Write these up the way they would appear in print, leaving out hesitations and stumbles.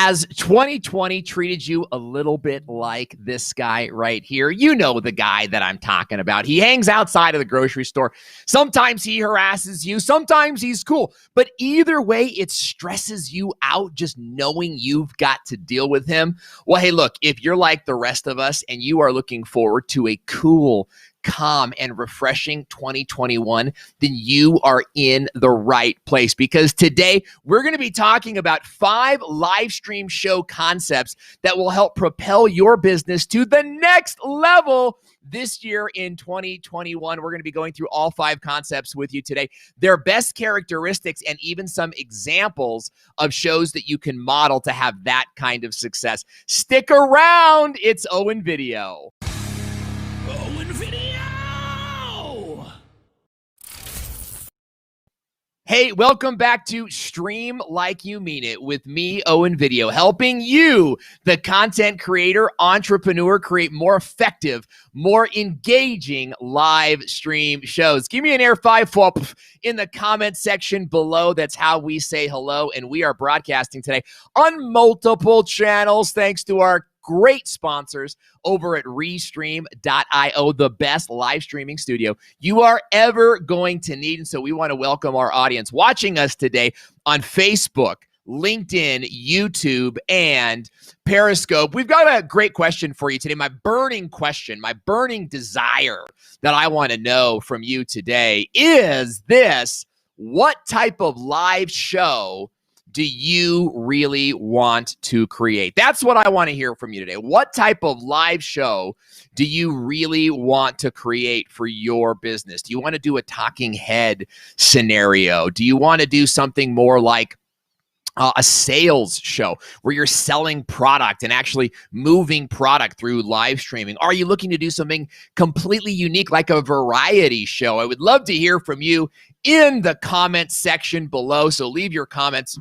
Has 2020 treated you a little bit like this guy right here? You know the guy that I'm talking about. He hangs outside of the grocery store. Sometimes he harasses you. Sometimes he's cool. But either way, it stresses you out just knowing you've got to deal with him. Well, hey, look, if you're like the rest of us and you are looking forward to a cool, calm and refreshing 2021, then you are in the right place, because today we're going to be talking about 5 live stream show concepts that will help propel your business to the next level this year in 2021. We're going to be going through all 5 concepts with you today, their best characteristics, and even some examples of shows that you can model to have that kind of success. Stick around. It's Owen Video. Owen Video. Hey, welcome back to Stream Like You Mean It with me, Owen Video, helping you, the content creator, entrepreneur, create more effective, more engaging live stream shows. Give me an air 5 in the comment section below. That's how we say hello. And we are broadcasting today on multiple channels thanks to our great sponsors over at Restream.io, the best live streaming studio you are ever going to need. And so we want to welcome our audience watching us today on Facebook, LinkedIn, YouTube, and Periscope. We've got a great question for you today. My burning question, my burning desire that I want to know from you today is this: what type of live show do you really want to create? That's what I want to hear from you today. What type of live show do you really want to create for your business? Do you want to do a talking head scenario? Do you want to do something more like a sales show where you're selling product and actually moving product through live streaming? Are you looking to do something completely unique like a variety show? I would love to hear from you in the comment section below. So leave your comments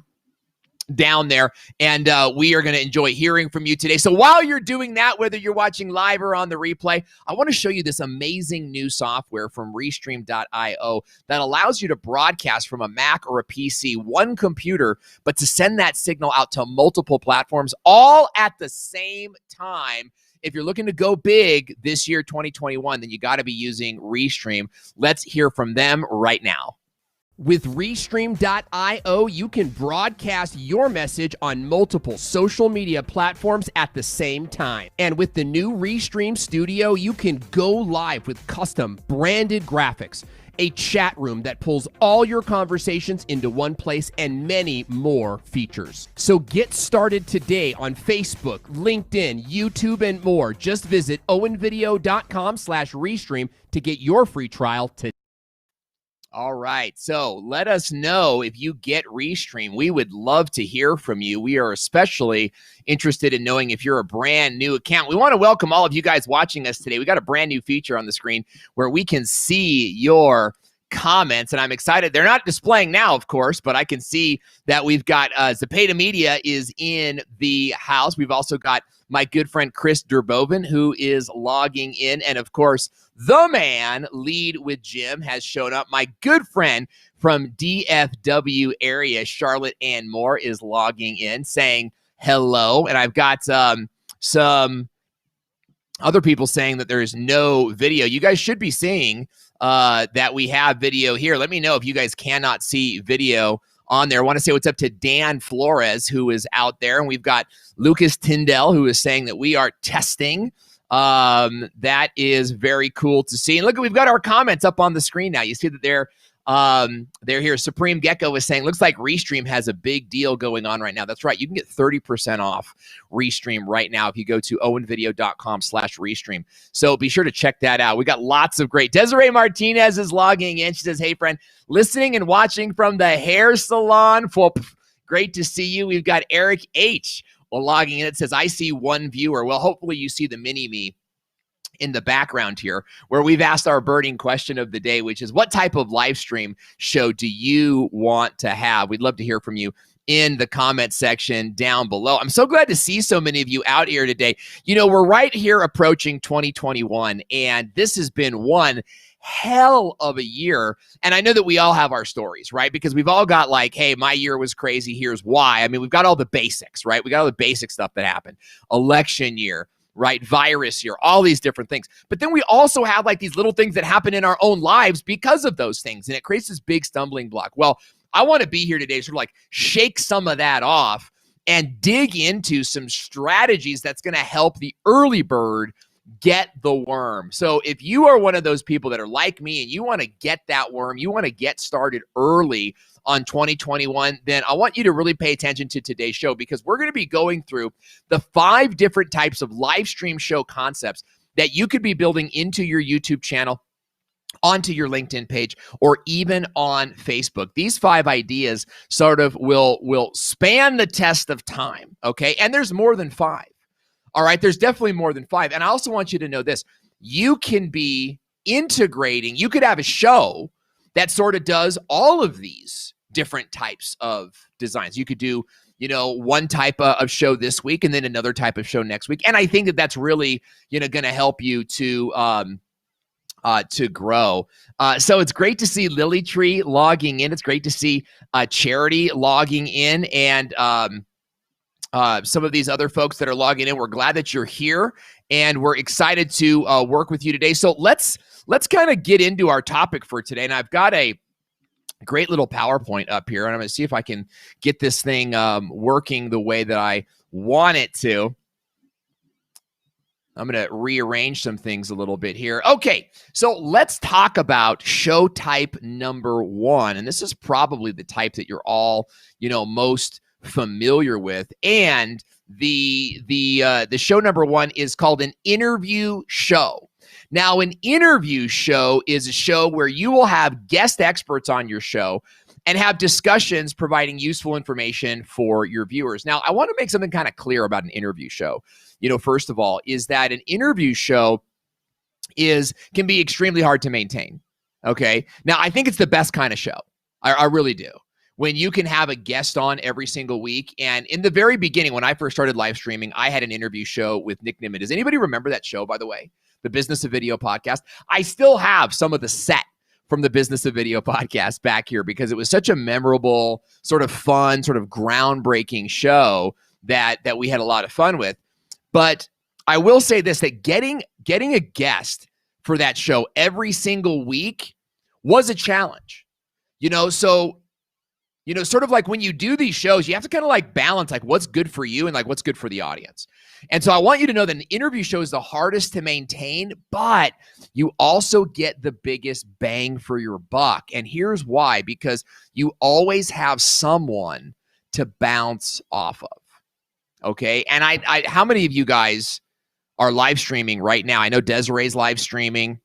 down there, and we are going to enjoy hearing from you today. So while you're doing that, whether you're watching live or on the replay, I want to show you this amazing new software from Restream.io that allows you to broadcast from a Mac or a PC, one computer, but to send that signal out to multiple platforms all at the same time. If you're looking to go big this year, 2021, then you got to be using Restream. Let's hear from them right now. With Restream.io, you can broadcast your message on multiple social media platforms at the same time. And with the new Restream Studio, you can go live with custom branded graphics, a chat room that pulls all your conversations into one place, and many more features. So get started today on Facebook, LinkedIn, YouTube, and more. Just visit owenvideo.com/Restream to get your free trial today. All right, so let us know if you get Restream. We would love to hear from you. We are especially interested in knowing if you're a brand new account. We want to welcome all of you guys watching us today. We got a brand new feature on the screen where we can see your comments, and I'm excited. They're not displaying now, of course, but I can see that we've got Zapata Media is in the house. We've also got my good friend Chris Durbovin, who is logging in, and of course, the man, Lead with Jim, has shown up. My good friend from DFW area, Charlotte Ann Moore, is logging in, saying hello. And I've got some other people saying that there is no video. You guys should be seeing that we have video here. Let me know if you guys cannot see video on there. I want to say what's up to Dan Flores, who is out there. And we've got Lucas Tyndall, who is saying that we are testing. That is very cool to see. And look, we've got our comments up on the screen now. You see that they're here. Supreme Gecko is saying, looks like Restream has a big deal going on right now. That's right. You can get 30% off Restream right now if you go to owenvideo.com/Restream. So be sure to check that out. We got lots of great. Desiree Martinez is logging in. She says, hey, friend, listening and watching from the hair salon. Great to see you. We've got Eric H. logging in. It says, I see one viewer. Well, hopefully you see the mini-me in the background here, where we've asked our burning question of the day, which is, what type of live stream show do you want to have? We'd love to hear from you in the comment section down below. I'm so glad to see so many of you out here today. You know, we're right here approaching 2021, and this has been one hell of a year. And I know that we all have our stories, right? Because we've all got like, hey, my year was crazy. Here's why. I mean, we've got all the basics, right? We got all the basic stuff that happened. Election year, right? Virus year, all these different things. But then we also have like these little things that happen in our own lives because of those things. And it creates this big stumbling block. Well, I want to be here today to sort of like shake some of that off and dig into some strategies that's going to help the early bird get the worm. So if you are one of those people that are like me and you want to get that worm, you want to get started early on 2021, then I want you to really pay attention to today's show, because we're going to be going through the 5 different types of live stream show concepts that you could be building into your YouTube channel, onto your LinkedIn page, or even on Facebook. These 5 ideas sort of will span the test of time, okay? And there's more than 5. All right, there's definitely more than 5. And I also want you to know this. You can be integrating, you could have a show that sort of does all of these different types of designs. You could do, one type of show this week and then another type of show next week. And I think that that's really, going to help you to grow. So it's great to see Lily Tree logging in. It's great to see Charity logging in, and some of these other folks that are logging in. We're glad that you're here, and we're excited to work with you today. So let's kind of get into our topic for today. And I've got a great little PowerPoint up here, and I'm going to see if I can get this thing working the way that I want it to. I'm going to rearrange some things a little bit here. Okay, so let's talk about show type number 1. And this is probably the type that you're all, most familiar with. And the show number 1 is called an interview show. Now, an interview show is a show where you will have guest experts on your show and have discussions providing useful information for your viewers. Now, I want to make something kind of clear about an interview show. First of all, is that an interview show can be extremely hard to maintain. Okay. Now, I think it's the best kind of show. I really do. When you can have a guest on every single week. And in the very beginning, when I first started live streaming, I had an interview show with Nick Nimmin. Does anybody remember that show, by the way? The Business of Video podcast. I still have some of the set from the Business of Video podcast back here, because it was such a memorable, sort of fun, sort of groundbreaking show that we had a lot of fun with. But I will say this, that getting a guest for that show every single week was a challenge. Sort of like when you do these shows, you have to kind of like balance like what's good for you and like what's good for the audience. And so I want you to know that an interview show is the hardest to maintain, but you also get the biggest bang for your buck. And here's why: because you always have someone to bounce off of. Okay. And I how many of you guys are live streaming right now? I know Desiree's live streaming.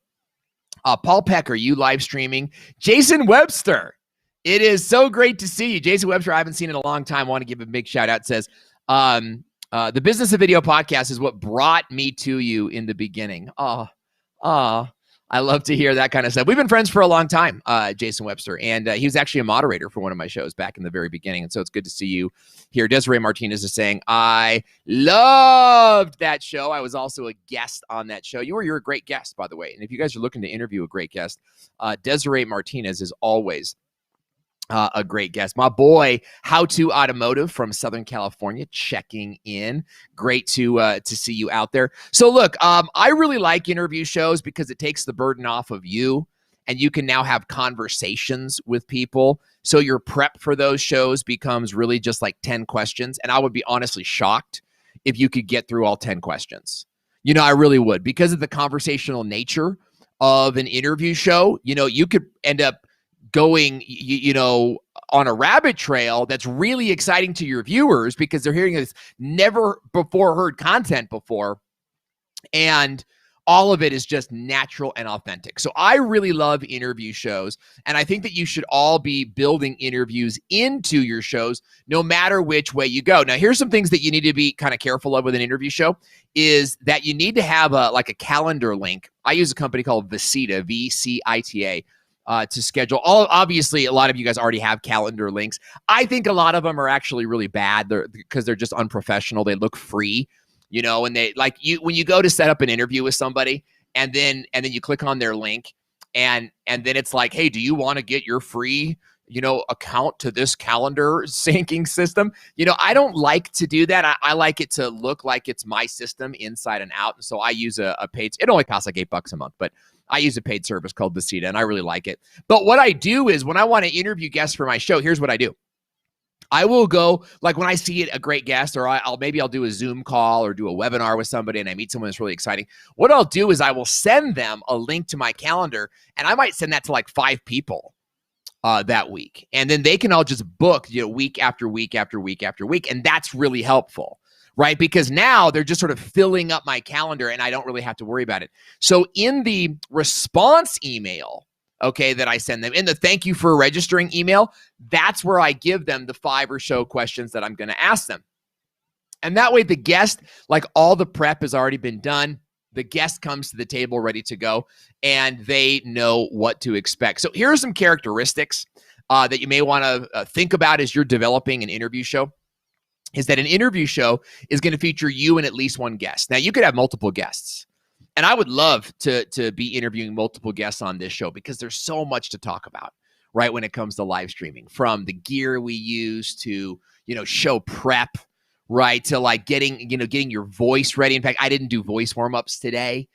Paul Peck, are you live streaming? Jason Webster, it is so great to see you. Jason Webster, I haven't seen in a long time. I want to give a big shout out. It says, the Business of Video podcast is what brought me to you in the beginning. I love to hear that kind of stuff. We've been friends for a long time, Jason Webster, and he was actually a moderator for one of my shows back in the very beginning. And so it's good to see you here. Desiree Martinez is saying, I loved that show. I was also a guest on that show. You're a great guest, by the way. And if you guys are looking to interview a great guest, Desiree Martinez is always a great guest. My boy, How To Automotive from Southern California, checking in. Great to see you out there. So look, I really like interview shows because it takes the burden off of you, and you can now have conversations with people. So your prep for those shows becomes really just like 10 questions. And I would be honestly shocked if you could get through all 10 questions. I really would, because of the conversational nature of an interview show. You could end up going, on a rabbit trail that's really exciting to your viewers because they're hearing this never before heard content before. And all of it is just natural and authentic. So I really love interview shows. And I think that you should all be building interviews into your shows, no matter which way you go. Now, here's some things that you need to be kind of careful of with an interview show is that you need to have a calendar link. I use a company called Vicita, VCITA. To schedule. Obviously, a lot of you guys already have calendar links. I think a lot of them are actually really bad because they're just unprofessional. They look free, and they when you go to set up an interview with somebody and then you click on their link and then it's like, hey, do you want to get your free, account to this calendar syncing system? I don't like to do that. I like it to look like it's my system inside and out. And so I use a paid, it only costs like $8 a month, but I use a paid service called Vacita, and I really like it. But what I do is when I want to interview guests for my show, here's what I do. I will go, like when I see a great guest, or I'll do a Zoom call or do a webinar with somebody and I meet someone that's really exciting. What I'll do is I will send them a link to my calendar, and I might send that to like 5 people that week. And then they can all just book, week after week after week after week. And that's really helpful, right? Because now they're just sort of filling up my calendar and I don't really have to worry about it. So in the response email, okay, that I send them, in the thank you for registering email, that's where I give them the 5 or so questions that I'm going to ask them. And that way the guest, like all the prep has already been done. The guest comes to the table ready to go, and they know what to expect. So here are some characteristics that you may want to think about as you're developing an interview show, is that an interview show is going to feature you and at least one guest. Now, you could have multiple guests, and I would love to be interviewing multiple guests on this show because there's so much to talk about, right, when it comes to live streaming, from the gear we use to, show prep, right, to like getting your voice ready. In fact, I didn't do voice warm-ups today,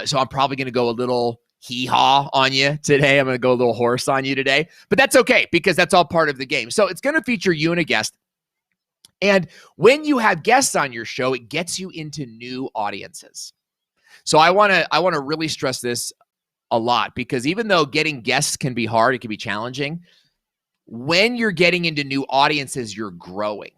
so I'm probably going to go a little hee-haw on you today. I'm going to go a little hoarse on you today, but that's okay because that's all part of the game. So it's going to feature you and a guest. And when you have guests on your show, it gets you into new audiences. So I want to really stress this a lot, because even though getting guests can be hard, it can be challenging. When you're getting into new audiences, you're growing.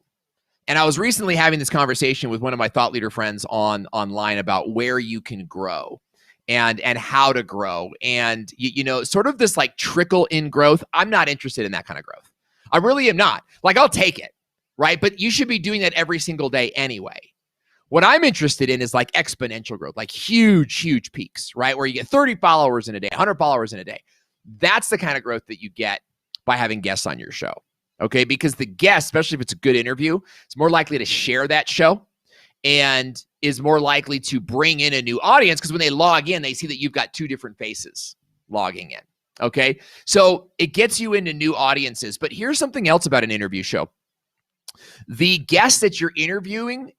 And I was recently having this conversation with one of my thought leader friends online about where you can grow and how to grow. And, sort of this like trickle in growth. I'm not interested in that kind of growth. I really am not. Like, I'll take it, right? But you should be doing that every single day anyway. What I'm interested in is like exponential growth, like huge, huge peaks, right? Where you get 30 followers in a day, 100 followers in a day. That's the kind of growth that you get by having guests on your show. Okay, because the guest, especially if it's a good interview, is more likely to share that show and is more likely to bring in a new audience, because when they log in, they see that you've got 2 different faces logging in. Okay, so it gets you into new audiences. But here's something else about an interview show. The guest that you're interviewing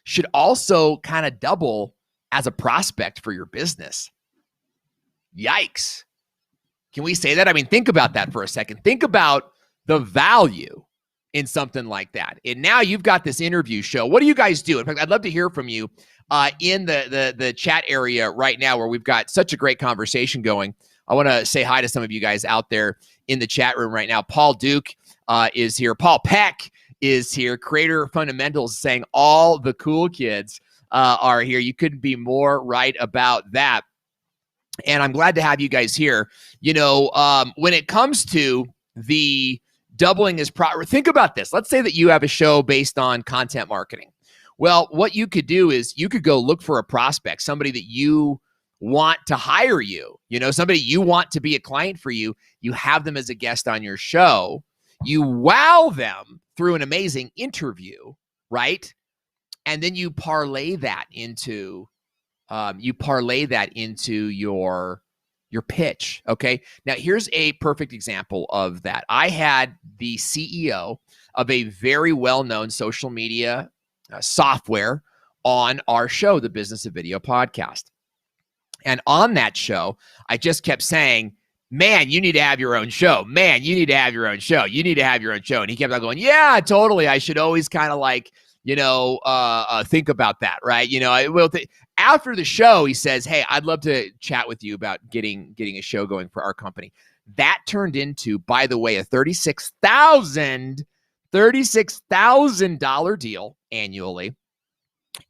should also kind of double as a prospect for your business. Yikes. Can we say that? I mean, think about that for a second. Think about the value in something like that. And now you've got this interview show. What do you guys do? In fact, I'd love to hear from you in the chat area right now, where we've got such a great conversation going. I want to say hi to some of you guys out there in the chat room right now. Paul Duke is here. Paul Peck is here. Creator Fundamentals saying all the cool kids are here. You couldn't be more right about that. And I'm glad to have you guys here. When it comes to the doubling is think about this. Let's say that you have a show based on content marketing. Well, what you could do is you could go look for a prospect, somebody that you want to hire you, somebody you want to be a client for you. You have them as a guest on your show. You wow them through an amazing interview, right? And then you parlay that into your pitch. Okay. Now here's a perfect example of that. I had the CEO of a very well-known social media software on our show, the Business of Video podcast. And on that show, I just kept saying, man, you need to have your own show. Man, you need to have your own show. You need to have your own show. And he kept on going, yeah, totally. I should always kind of like, think about that, right? I will. After the show, he says, hey, I'd love to chat with you about getting a show going for our company. That turned into, by the way, a $36,000 deal annually.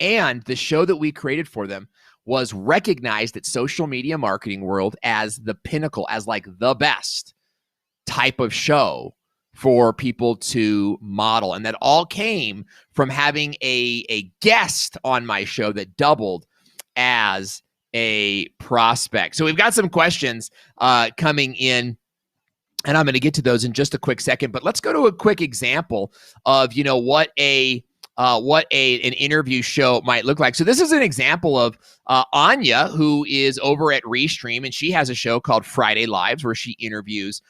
And the show that we created for them was recognized at social media marketing world as the pinnacle, as like the best type of show for people to model. And that all came from having a guest on my show that doubled as a prospect. So we've got some questions coming in, and I'm going to get to those in just a quick second. But let's go to a quick example of, what a what an interview show might look like. So this is an example of Anya, who is over at Restream, and she has a show called Friday Lives where she interviews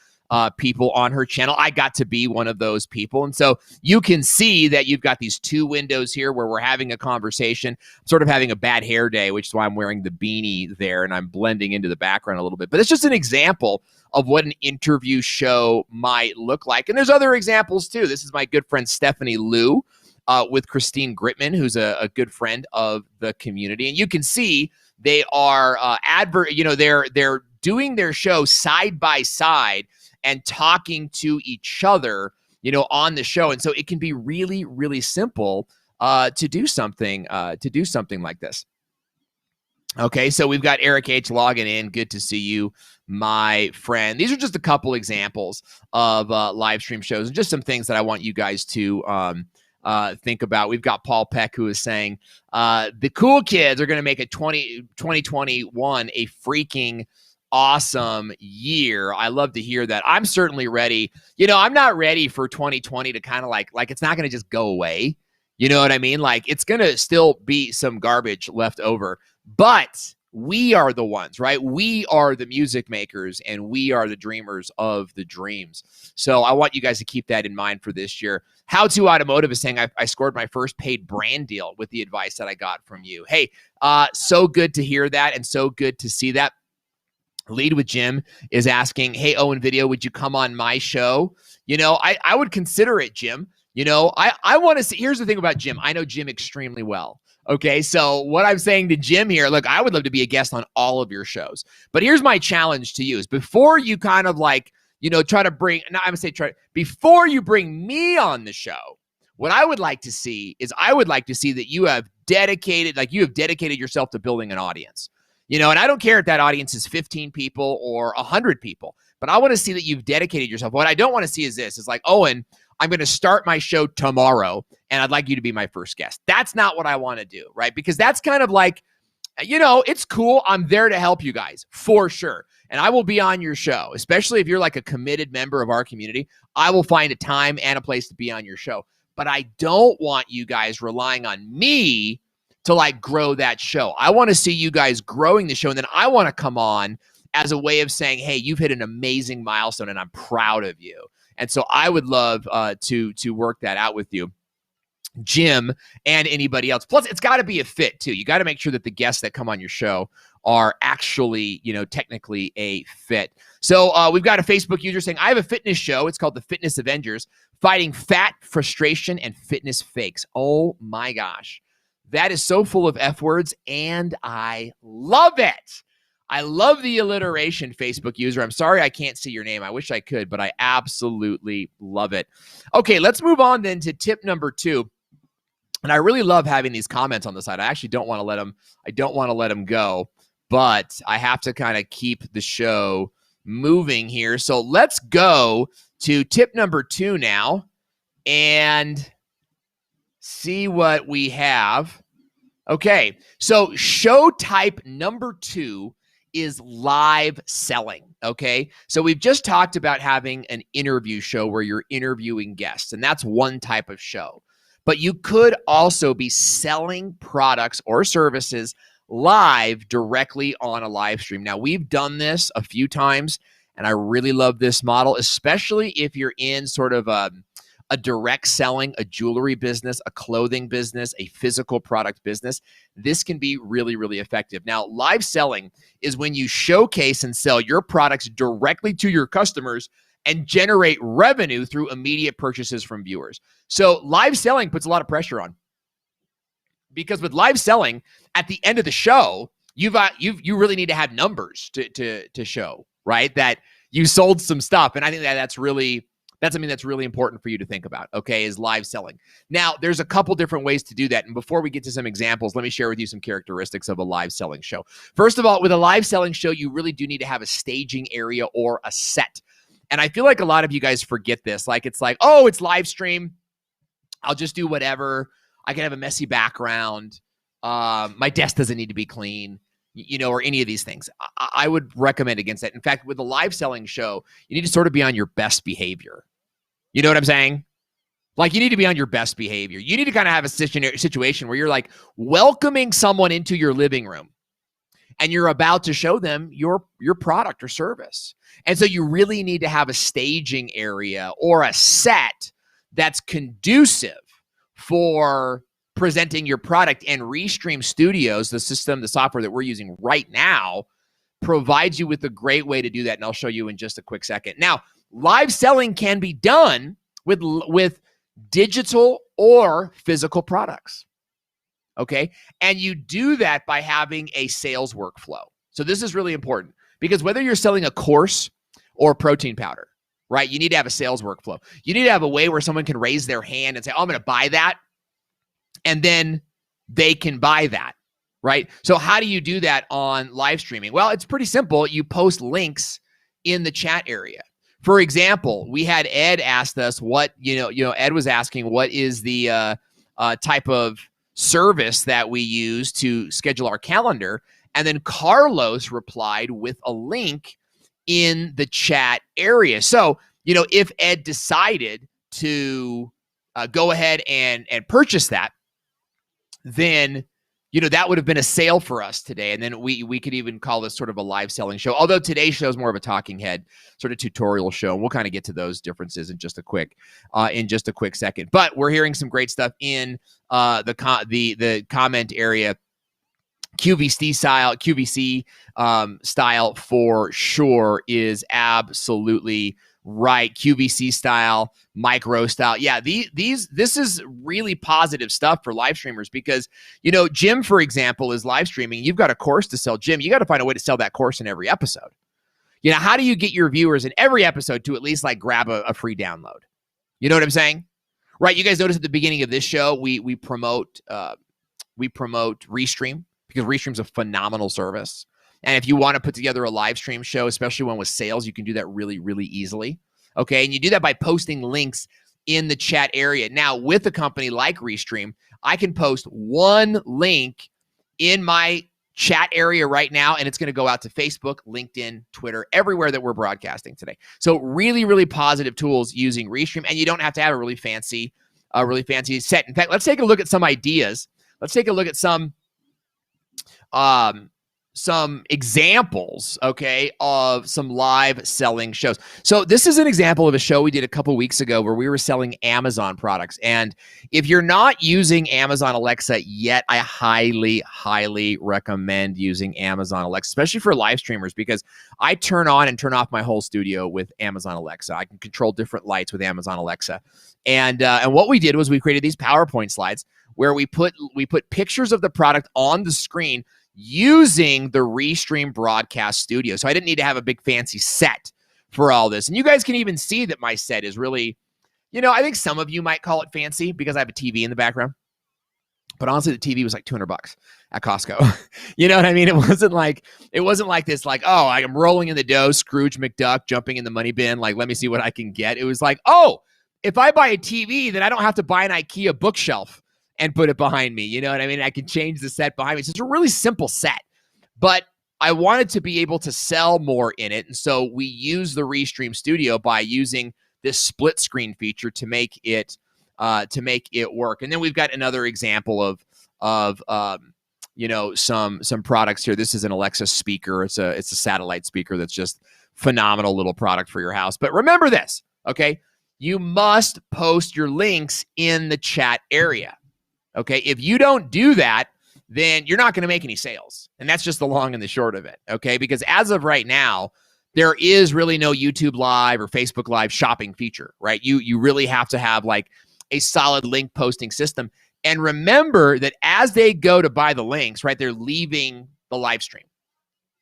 people on her channel. I got to be one of those people. And so you can see that you've got these two windows here where we're having a conversation. I'm sort of having a bad hair day, which is why I'm wearing the beanie there and I'm blending into the background a little bit. But it's just an example of what an interview show might look like. And there's other examples too. This is my good friend Stephanie Liu with Christine Gritman, who's a good friend of the community. And you can see they are they're doing their show side by side and talking to each other, on the show. And so it can be really, really simple to do something like this. Okay, so we've got Eric H. logging in. Good to see you, my friend. These are just a couple examples of live stream shows and just some things that I want you guys to think about. We've got Paul Peck who is saying the cool kids are going to make 2021 a freaking awesome year. I love to hear that. I'm certainly ready. I'm not ready for 2020 to kind of like it's not going to just go away. You know what I mean? Like it's going to still be some garbage left over, but we are the ones, right? We are the music makers and we are the dreamers of the dreams. So I want you guys to keep that in mind for this year. How to Automotive is saying, I scored my first paid brand deal with the advice that I got from you. Hey, so good to hear that and so good to see that. Lead with Jim is asking, hey, Owen Video, would you come on my show? I would consider it, Jim. I want to see. Here's the thing about Jim. I know Jim extremely well. Okay, so what I'm saying to Jim here, look, I would love to be a guest on all of your shows. But here's my challenge to you is before you kind of try to bring, before you bring me on the show, what I would like to see is that you have dedicated yourself to building an audience. And I don't care if that audience is 15 people or 100 people, but I want to see that you've dedicated yourself. What I don't want to see is this. It's like, Owen, I'm going to start my show tomorrow, and I'd like you to be my first guest. That's not what I want to do, right? Because that's kind of like, it's cool. I'm there to help you guys, for sure. And I will be on your show, especially if you're like a committed member of our community. I will find a time and a place to be on your show. But I don't want you guys relying on me to grow that show. I want to see you guys growing the show, and then I want to come on as a way of saying, hey, you've hit an amazing milestone, and I'm proud of you. And so I would love to work that out with you, Jim, and anybody else. Plus, it's got to be a fit, too. You got to make sure that the guests that come on your show are actually, technically a fit. So we've got a Facebook user saying, I have a fitness show. It's called the Fitness Avengers, fighting fat, frustration, and fitness fakes. Oh, my gosh. That is so full of F words, and I love it. I love the alliteration, Facebook user. I'm sorry I can't see your name. I wish I could, but I absolutely love it. Okay, let's move on then to tip number 2. And I really love having these comments on the side. I actually don't want to let them go, but I have to kind of keep the show moving here. So let's go to tip number 2 now and see what we have. Okay, so show type number 2 is live selling, okay? So we've just talked about having an interview show where you're interviewing guests, and that's one type of show. But you could also be selling products or services live directly on a live stream. Now, we've done this a few times, and I really love this model, especially if you're in sort of a direct selling, a jewelry business, a clothing business, a physical product business. This can be really, really effective. Now, live selling is when you showcase and sell your products directly to your customers and generate revenue through immediate purchases from viewers. So live selling puts a lot of pressure on, because with live selling, at the end of the show, you really need to have numbers to show, right, that you sold some stuff. And I think that's something that's really important for you to think about, okay, is live selling. Now, there's a couple different ways to do that. And before we get to some examples, let me share with you some characteristics of a live selling show. First of all, with a live selling show, you really do need to have a staging area or a set. And I feel like a lot of you guys forget this. It's like, oh, it's live stream. I'll just do whatever. I can have a messy background. My desk doesn't need to be clean, or any of these things. I would recommend against that. In fact, with a live selling show, you need to sort of be on your best behavior. You know what I'm saying? Like, you need to be on your best behavior. You need to kind of have a situation where you're like welcoming someone into your living room and you're about to show them your product or service. And so you really need to have a staging area or a set that's conducive for presenting your product. And Restream Studios, the software that we're using right now, provides you with a great way to do that. And I'll show you in just a quick second. Now, live selling can be done with digital or physical products. Okay. And you do that by having a sales workflow. So this is really important because whether you're selling a course or protein powder, right, you need to have a sales workflow. You need to have a way where someone can raise their hand and say, oh, I'm going to buy that. And then they can buy that, right? So how do you do that on live streaming? Well, it's pretty simple. You post links in the chat area. For example, we had Ed asked us what, Ed was asking what is the type of service that we use to schedule our calendar. And then Carlos replied with a link in the chat area. So, if Ed decided to go ahead and purchase that, then, that would have been a sale for us today. And then we could even call this sort of a live selling show. Although today's show is more of a talking head sort of tutorial show. And we'll kind of get to those differences in just a quick second. But we're hearing some great stuff in the comment area. QVC style for sure is absolutely right. QVC style, micro style. Yeah, this is really positive stuff for live streamers because, Jim, for example, is live streaming. You've got a course to sell. Jim, you got to find a way to sell that course in every episode. How do you get your viewers in every episode to at least like grab a free download? You know what I'm saying? Right. You guys notice at the beginning of this show, we promote Restream because Restream's a phenomenal service. And if you want to put together a live stream show, especially one with sales, you can do that really, really easily. Okay. And you do that by posting links in the chat area. Now, with a company like Restream, I can post one link in my chat area right now, and it's going to go out to Facebook, LinkedIn, Twitter, everywhere that we're broadcasting today. So really, really positive tools using Restream, and you don't have to have a really fancy set. In fact, let's take a look at some ideas. Let's take a look at some examples, okay, of some live selling shows. So this is an example of a show we did a couple weeks ago where we were selling Amazon products. And if you're not using Amazon Alexa yet, I highly, highly recommend using Amazon Alexa, especially for live streamers, because I turn on and turn off my whole studio with Amazon Alexa. I can control different lights with Amazon Alexa. And what we did was we created these PowerPoint slides where we put pictures of the product on the screen using the Restream Broadcast Studio. So I didn't need to have a big fancy set for all this. And you guys can even see that my set is really, I think some of you might call it fancy because I have a TV in the background. But honestly, the TV was like $200 at Costco. You know what I mean? It wasn't like this, like, oh, I am rolling in the dough, Scrooge McDuck jumping in the money bin, like, let me see what I can get. It was like, oh, if I buy a TV, then I don't have to buy an IKEA bookshelf and put it behind me. You know what I mean? I can change the set behind me. So it's a really simple set, but I wanted to be able to sell more in it. And so we use the Restream Studio by using this split screen feature to make it work. And then we've got another example of some products here. This is an Alexa speaker. It's a satellite speaker that's just phenomenal little product for your house. But remember this, okay? You must post your links in the chat area. Okay, if you don't do that, then you're not going to make any sales. And that's just the long and the short of it, okay? Because as of right now, there is really no YouTube Live or Facebook Live shopping feature, right? You really have to have like a solid link posting system. And remember that as they go to buy the links, right, they're leaving the live stream,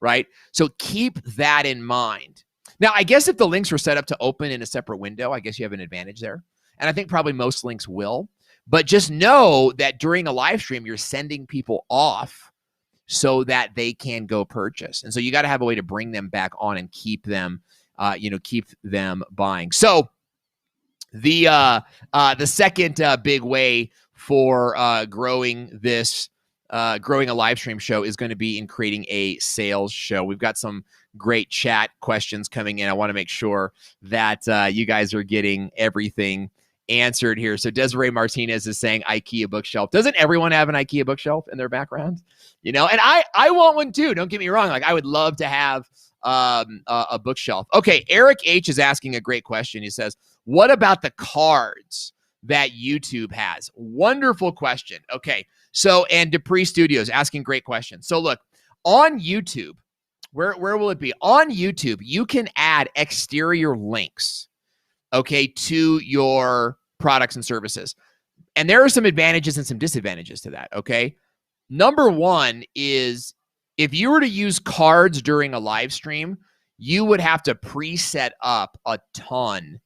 right? So keep that in mind. Now, I guess if the links were set up to open in a separate window, I guess you have an advantage there. And I think probably most links will. But just know that during a live stream, you're sending people off so that they can go purchase. And so you got to have a way to bring them back on and keep them buying. So the second big way for growing a live stream show is going to be in creating a sales show. We've got some great chat questions coming in. I want to make sure that you guys are getting everything answered here. So Desiree Martinez is saying IKEA bookshelf. Doesn't everyone have an IKEA bookshelf in their background? You know, and I want one too. Don't get me wrong. Like I would love to have a bookshelf. Okay, Eric H is asking a great question. He says, what about the cards that YouTube has? Wonderful question. Okay, so, and Dupree Studios asking great questions. So look, on YouTube, where will it be? On YouTube, you can add exterior links, okay, to your products and services. And there are some advantages and some disadvantages to that, okay? Number one is if you were to use cards during a live stream, you would have to preset up a ton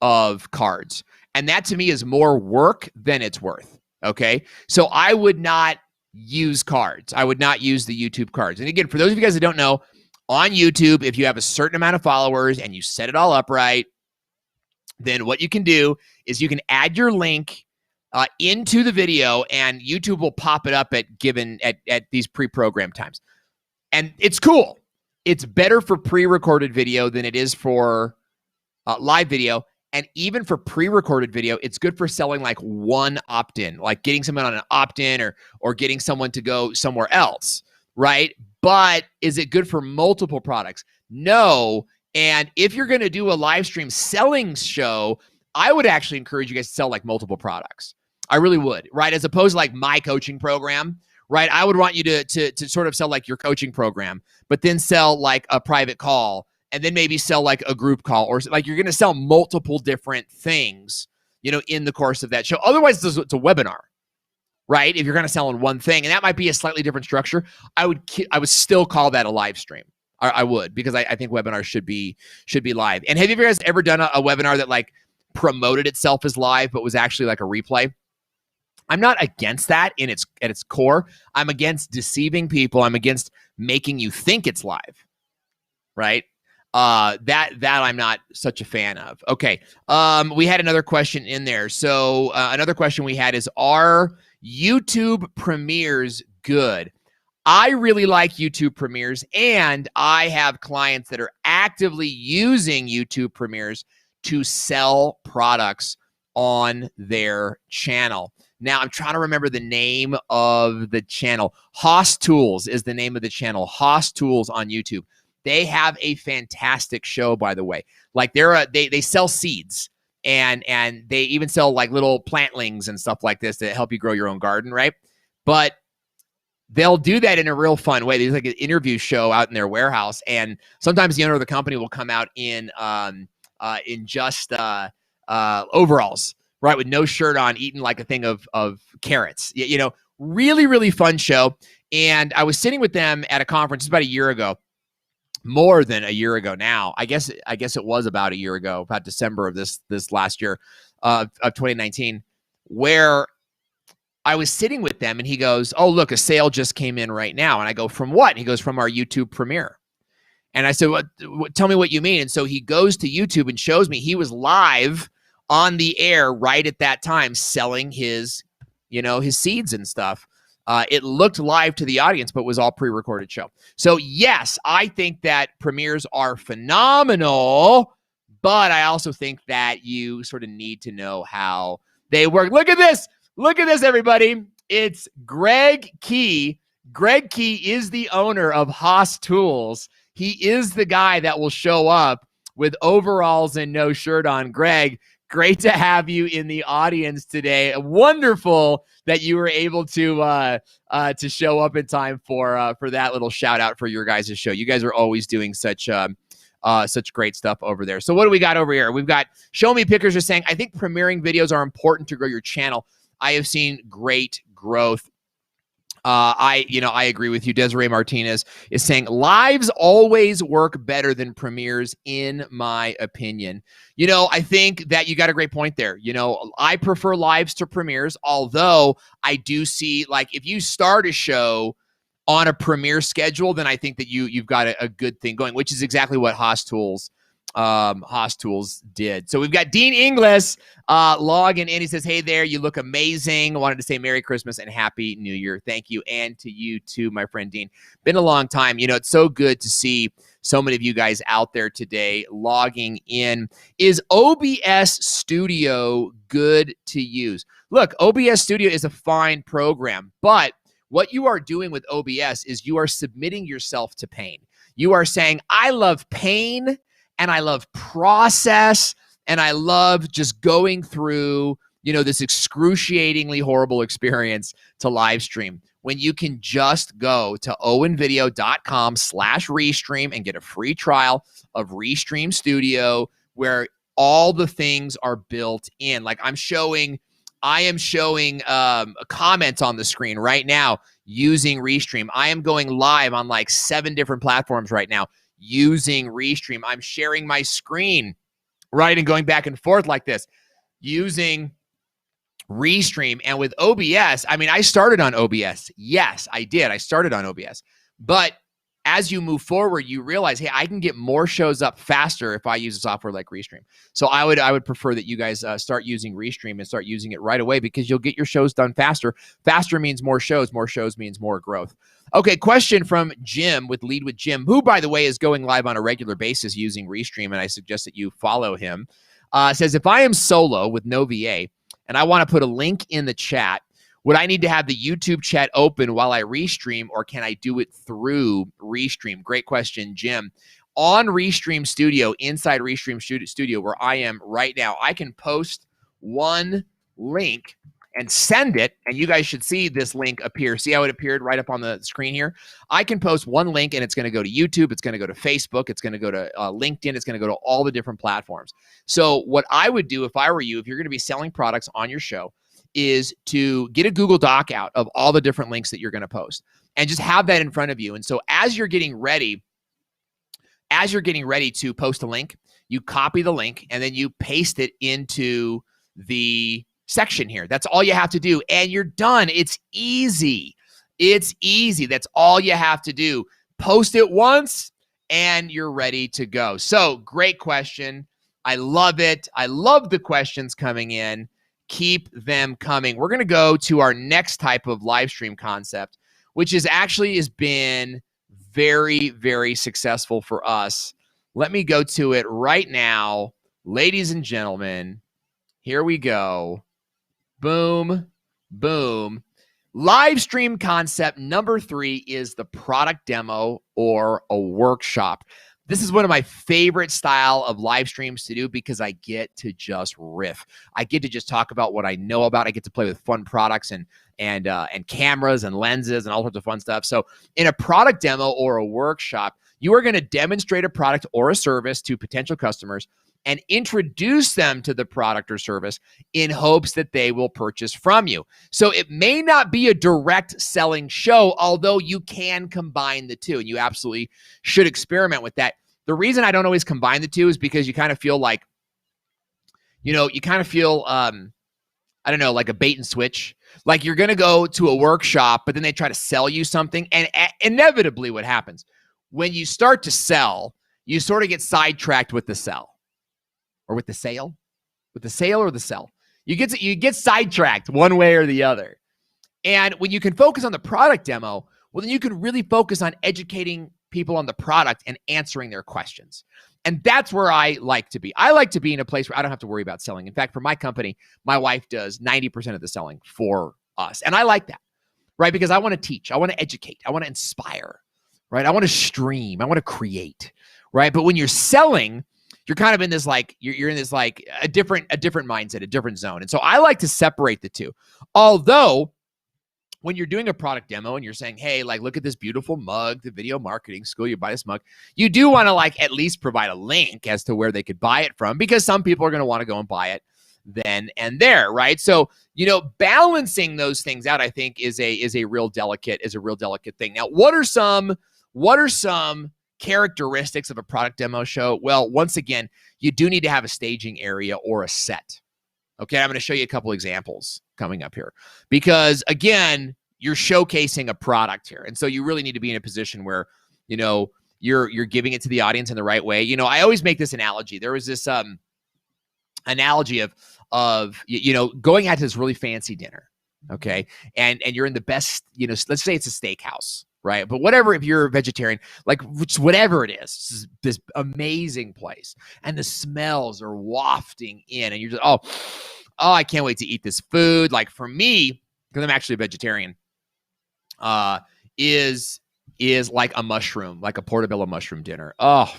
of cards. And that to me is more work than it's worth, okay? So I would not use cards. I would not use the YouTube cards. And again, for those of you guys that don't know, on YouTube, if you have a certain amount of followers and you set it all up right, then what you can do is you can add your link into the video, and YouTube will pop it up at these pre-programmed times. And it's cool. It's better for pre-recorded video than it is for live video. And even for pre-recorded video, it's good for selling like one opt-in, like getting someone on an opt-in or getting someone to go somewhere else, right? But is it good for multiple products? No. And if you're going to do a live stream selling show, I would actually encourage you guys to sell like multiple products. I really would, right? As opposed to like my coaching program, right? I would want you to sort of sell like your coaching program, but then sell like a private call, and then maybe sell like a group call, or like you're going to sell multiple different things, you know, in the course of that show. Otherwise, it's a webinar, right? If you're going to sell on one thing, and that might be a slightly different structure, I would still call that a live stream. I would, because I think webinars should be live. And have you guys ever done a webinar that like promoted itself as live, but was actually like a replay? I'm not against that at its core. I'm against deceiving people. I'm against making you think it's live, right? That I'm not such a fan of. Okay. We had another question in there. So another question we had is, are YouTube premieres good? I really like YouTube premieres, and I have clients that are actively using YouTube premieres to sell products on their channel. Now, I'm trying to remember the name of the channel. Haas Tools is the name of the channel. Haas Tools on YouTube. They have a fantastic show, by the way. Like they sell seeds, and they even sell like little plantlings and stuff like this to help you grow your own garden, right? But they'll do that in a real fun way. There's like an interview show out in their warehouse, and sometimes the owner of the company will come out in just overalls, right, with no shirt on, eating like a thing of carrots. You know, really, really fun show. And I was sitting with them at a conference about a year ago, more than a year ago now. I guess it was about a year ago, about December of this last year of 2019, where I was sitting with them, and he goes, "Oh, look, a sale just came in right now." And I go, "From what?" And he goes, "From our YouTube premiere." And I said, "Tell me what you mean." And so he goes to YouTube and shows me he was live on the air right at that time selling his seeds and stuff. It looked live to the audience, but was all pre-recorded show. So yes, I think that premieres are phenomenal, but I also think that you sort of need to know how they work. Look at this. Look at this, everybody. It's Greg Key. Greg Key is the owner of Haas Tools. He is the guy that will show up with overalls and no shirt on. Greg, great to have you in the audience today. Wonderful that you were able to show up in time for that little shout out for your guys' show. You guys are always doing such great stuff over there. So what do we got over here? We've got Show Me Pickers are saying, I think premiering videos are important to grow your channel. I have seen great growth. I agree with you. Desiree Martinez is saying lives always work better than premieres, in my opinion. You know, I think that you got a great point there. You know, I prefer lives to premieres, although I do see, like, if you start a show on a premiere schedule, then I think that you've got a good thing going, which is exactly what Haas Tools Haas Tools did. So we've got Dean Inglis logging in. He says, hey there, you look amazing. Wanted to say Merry Christmas and Happy New Year. Thank you. And to you too, my friend Dean. Been a long time. You know, it's so good to see so many of you guys out there today logging in. Is OBS Studio good to use? Look, OBS Studio is a fine program, but what you are doing with OBS is you are submitting yourself to pain. You are saying, I love pain and I love process and I love just going through, you know, this excruciatingly horrible experience to live stream, when you can just go to owenvideo.com/restream and get a free trial of Restream Studio where all the things are built in. Like I am showing comments on the screen right now using Restream. I am going live on like 7 different platforms right now using Restream. I'm sharing my screen, right, and going back and forth like this using Restream. And with OBS, I mean, I started on OBS. Yes, I did. I started on OBS. But as you move forward, you realize, hey, I can get more shows up faster if I use a software like Restream. So I would prefer that you guys start using Restream and start using it right away, because you'll get your shows done faster. Faster means more shows. More shows means more growth. Okay, question from Jim with Lead with Jim, who, by the way, is going live on a regular basis using Restream, and I suggest that you follow him. Says, if I am solo with no VA and I want to put a link in the chat, would I need to have the YouTube chat open while I Restream, or can I do it through Restream? Great question, Jim. On Restream Studio, inside Restream Studio, where I am right now, I can post one link and send it, and you guys should see this link appear. See how it appeared right up on the screen here? I can post one link, and it's going to go to YouTube, it's going to go to Facebook, it's going to go to LinkedIn, it's going to go to all the different platforms. So what I would do if I were you, if you're going to be selling products on your show, is to get a Google Doc out of all the different links that you're going to post and just have that in front of you. And so as you're getting ready to post a link, you copy the link and then you paste it into the section here. That's all you have to do, and you're done. It's easy. It's easy. That's all you have to do. Post it once and you're ready to go. So great question. I love it. I love the questions coming in. Keep them coming. We're going to go to our next type of live stream concept, which has been very, very successful for us. Let me go to it right now. Ladies and gentlemen, here we go. Boom, boom. Live stream concept number 3 is the product demo or a workshop. This is one of my favorite style of live streams to do because I get to just riff. I get to just talk about what I know about. I get to play with fun products and cameras and lenses and all sorts of fun stuff. So in a product demo or a workshop, you are going to demonstrate a product or a service to potential customers and introduce them to the product or service in hopes that they will purchase from you. So it may not be a direct selling show, although you can combine the two, and you absolutely should experiment with that. The reason I don't always combine the two is because you kind of feel like, I don't know, like a bait and switch. Like you're going to go to a workshop, but then they try to sell you something. And inevitably what happens when you start to sell, you sort of get sidetracked with the sell. Or with the sale or the sell. You get sidetracked one way or the other. And when you can focus on the product demo, well, then you can really focus on educating people on the product and answering their questions. And that's where I like to be. I like to be in a place where I don't have to worry about selling. In fact, for my company, my wife does 90% of the selling for us. And I like that, right? Because I want to teach, I want to educate, I want to inspire, right? I want to stream, I want to create, right? But when you're selling, you're kind of in this like, you're in this like a different mindset, a different zone. And so I like to separate the two. Although when you're doing a product demo and you're saying, hey, like, look at this beautiful mug, the video marketing school, you buy this mug, you do want to like at least provide a link as to where they could buy it from, because some people are going to want to go and buy it then and there, right? So, balancing those things out, I think is a real delicate thing. Now, what are some characteristics of a product demo show? Well, once again, you do need to have a staging area or a set. Okay, I'm going to show you a couple examples coming up here because, again, you're showcasing a product here. And so you really need to be in a position where, you're giving it to the audience in the right way. You know, I always make this analogy. There was this analogy of going out to this really fancy dinner, okay, and you're in the best, let's say it's a steakhouse, right? But whatever, if you're a vegetarian, like whatever it is, this amazing place, and the smells are wafting in, and you're just oh, I can't wait to eat this food. Like for me, because I'm actually a vegetarian, is like a mushroom, like a portobello mushroom dinner. Oh,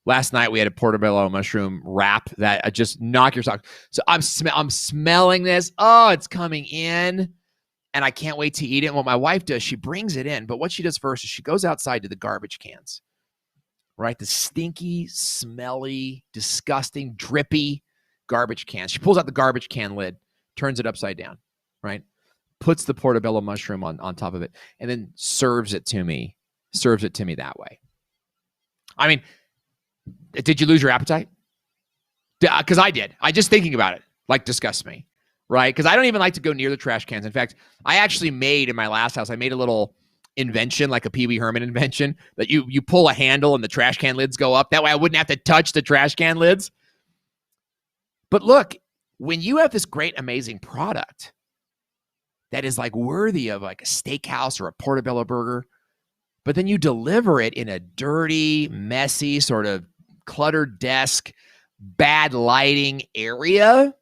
last night we had a portobello mushroom wrap that just knock your socks. So I'm smelling this. Oh, it's coming in, and I can't wait to eat it. And what my wife does, she brings it in. But what she does first is she goes outside to the garbage cans, right? The stinky, smelly, disgusting, drippy garbage cans. She pulls out the garbage can lid, turns it upside down, right? Puts the portobello mushroom on top of it, and then serves it to me that way. I mean, did you lose your appetite? Because I did. I just thinking about it, like, disgusts me, right? Because I don't even like to go near the trash cans. In fact, I actually made, in my last house, I made a little invention, like a Pee Wee Herman invention, that you pull a handle and the trash can lids go up. That way I wouldn't have to touch the trash can lids. But look, when you have this great, amazing product that is like worthy of like a steakhouse or a portobello burger, but then you deliver it in a dirty, messy, sort of cluttered desk, bad lighting area,